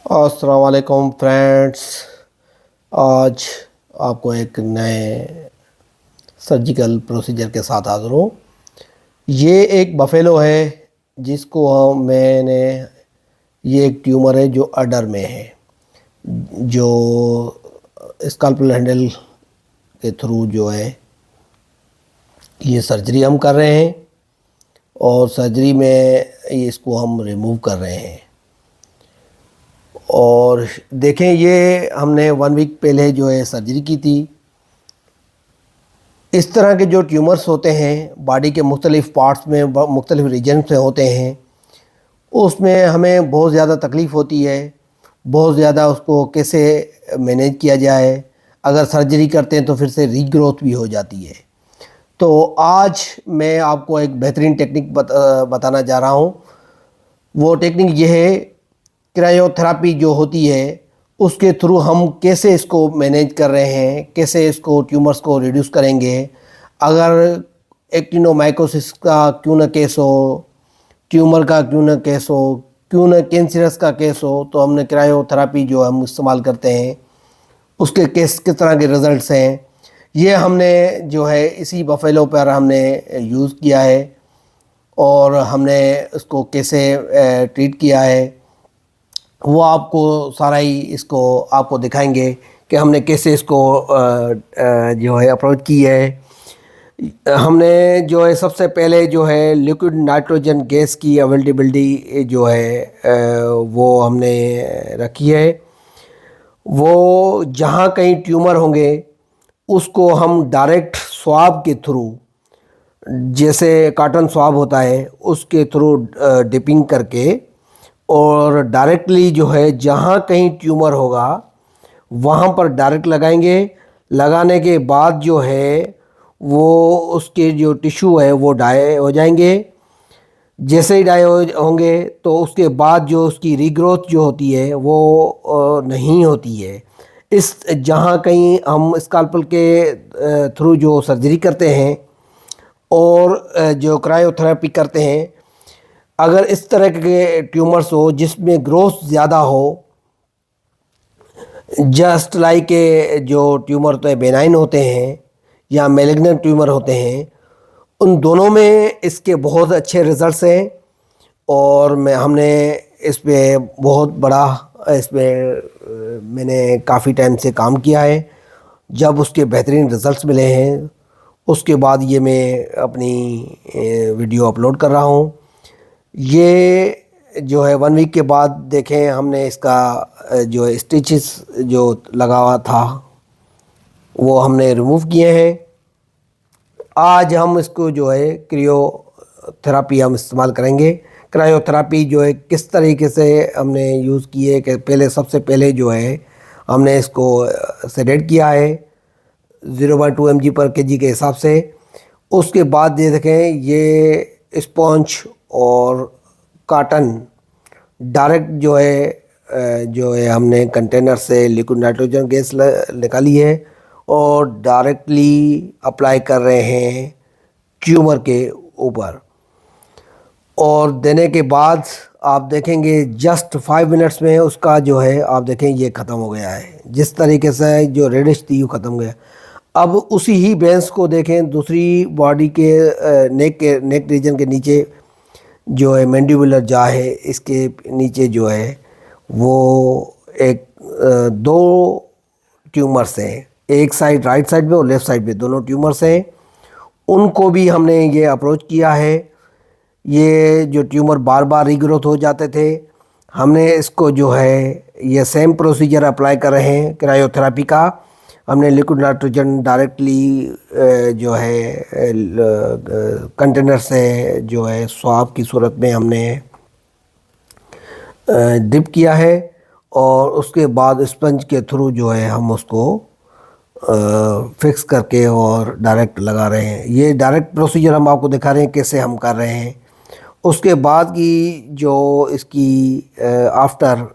अस्सलाम वालेकुम फ्रेंड्स। आज आपको एक नए सर्जिकल प्रोसीजर के साथ हाज़िर हूँ। ये एक बफेलो है जिसको मैंने ये एक ट्यूमर है जो अडर में है, जो स्कैल्पेल हैंडल के थ्रू जो है ये सर्जरी हम कर रहे हैं और सर्जरी में इसको हम रिमूव कर रहे हैं। और देखें, ये हमने 1 वीक पहले जो है सर्जरी की थी। इस तरह के जो ट्यूमर्स होते हैं बॉडी के मुख्तलिफ़ पार्ट्स में, मुख्तलिफ़ रीजन में होते हैं, उसमें हमें बहुत ज़्यादा तकलीफ़ होती है। बहुत ज़्यादा उसको कैसे मैनेज किया जाए, अगर सर्जरी करते हैं तो फिर से रीग्रोथ भी हो जाती है। तो आज मैं आपको एक बेहतरीन टेक्निक बताना जा रहा हूँ। वो टेक्निक ये है, क्रायोथेरापी जो होती है उसके थ्रू हम कैसे इसको मैनेज कर रहे हैं, कैसे इसको ट्यूमर्स को रिड्यूस करेंगे। अगर एक्टिनोमाइकोसिस का क्यों न केस हो, ट्यूमर का क्यों न केस हो, क्यों न कैंसरस का केस हो, तो हमने क्रायोथेरापी जो हम इस्तेमाल करते हैं उसके केस किस तरह के रिज़ल्ट्स हैं, ये हमने जो है इसी बफेलो पर हमने यूज़ किया है और हमने उसको कैसे ट्रीट किया है वो आपको सारा ही इसको आपको दिखाएंगे कि हमने कैसे इसको जो है अप्रोच की है। हमने जो है सबसे पहले जो है लिक्विड नाइट्रोजन गैस की अवेलेबिलिटी जो है वो हमने रखी है। वो जहाँ कहीं ट्यूमर होंगे उसको हम डायरेक्ट स्वाब के थ्रू, जैसे कॉटन स्वाब होता है उसके थ्रू डिपिंग करके और डायरेक्टली जो है जहाँ कहीं ट्यूमर होगा वहाँ पर डायरेक्ट लगाएंगे। लगाने के बाद जो है वो उसके जो टिश्यू है वो डाई हो जाएंगे। जैसे ही डाई होंगे तो उसके बाद जो उसकी रीग्रोथ जो होती है वो नहीं होती है। इस जहाँ कहीं हम स्कैल्पेल के थ्रू जो सर्जरी करते हैं और जो क्रायोथेरेपी करते हैं, अगर इस तरह के ट्यूमर्स हो जिसमें ग्रोथ ज़्यादा हो, जस्ट लाइक जो ट्यूमर तो बेनाइन होते हैं या मेलिग्नेंट ट्यूमर होते हैं, उन दोनों में इसके बहुत अच्छे रिज़ल्ट्स हैं। और हमने इस पे बहुत बड़ा मैंने काफ़ी टाइम से काम किया है। जब उसके बेहतरीन रिज़ल्ट्स मिले हैं उसके बाद ये मैं अपनी वीडियो अपलोड कर रहा हूँ। ये जो है 1 वीक के बाद देखें हमने इसका जो स्टिचेस जो लगा हुआ था वो हमने रिमूव किए हैं। आज हम इसको जो है क्रायोथेरापी हम इस्तेमाल करेंगे। क्रायोथेरापी जो है किस तरीके से हमने यूज़ की है कि पहले सबसे पहले जो है हमने इसको सेडेट किया है 0.2 mg पर kg के हिसाब से। उसके बाद ये देखें, ये स्पॉन्ज और कॉटन डायरेक्ट जो है हमने कंटेनर से लिक्विड नाइट्रोजन गैस निकाली है और डायरेक्टली अप्लाई कर रहे हैं ट्यूमर के ऊपर। और देने के बाद आप देखेंगे जस्ट 5 मिनट्स में उसका जो है आप देखें ये ख़त्म हो गया है। जिस तरीके से जो रेडिश थी वो ख़त्म हो गया। अब उसी ही बेंस को देखें दूसरी बॉडी के नेक रीजन के नीचे जो है मैंडिबुलर जा है, इसके नीचे जो है वो एक 2 ट्यूमर्स हैं, एक साइड राइट साइड में और लेफ़्ट साइड में दोनों ट्यूमर्स हैं। उनको भी हमने ये अप्रोच किया है। ये जो ट्यूमर बार बार रीग्रोथ हो जाते थे, हमने इसको जो है ये सेम प्रोसीजर अप्लाई कर रहे हैं क्रायोथेरापी का। हमने लिक्विड नाइट्रोजन डायरेक्टली जो है कंटेनर से जो है स्वाब की सूरत में हमने डिप किया है और उसके बाद स्पंज के थ्रू जो है हम उसको फिक्स करके और डायरेक्ट लगा रहे हैं। ये डायरेक्ट प्रोसीजर हम आपको दिखा रहे हैं कैसे हम कर रहे हैं। उसके बाद की जो इसकी आफ्टर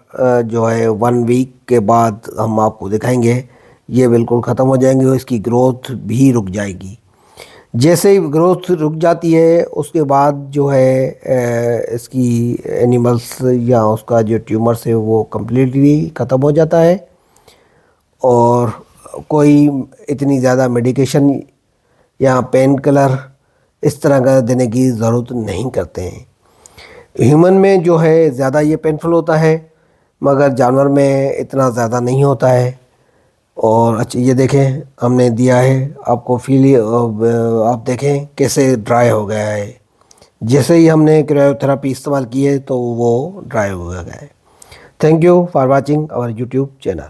जो है 1 वीक के बाद हम आपको दिखाएंगे, ये बिल्कुल ख़त्म हो जाएंगे और इसकी ग्रोथ भी रुक जाएगी। जैसे ही ग्रोथ रुक जाती है उसके बाद जो है इसकी एनिमल्स या उसका जो ट्यूमर्स है वो कम्प्लीटली ख़त्म हो जाता है और कोई इतनी ज़्यादा मेडिकेशन या पेन किलर इस तरह का देने की ज़रूरत नहीं करते हैं। ह्यूमन में जो है ज़्यादा ये पेनफुल होता है मगर जानवर में इतना ज़्यादा नहीं होता है। और अच्छा ये देखें हमने दिया है आपको फील, आप देखें कैसे ड्राई हो गया है। जैसे ही हमने क्रायोथेरेपी इस्तेमाल की है तो वो ड्राई हो गया है। Thank you for watching our YouTube channel.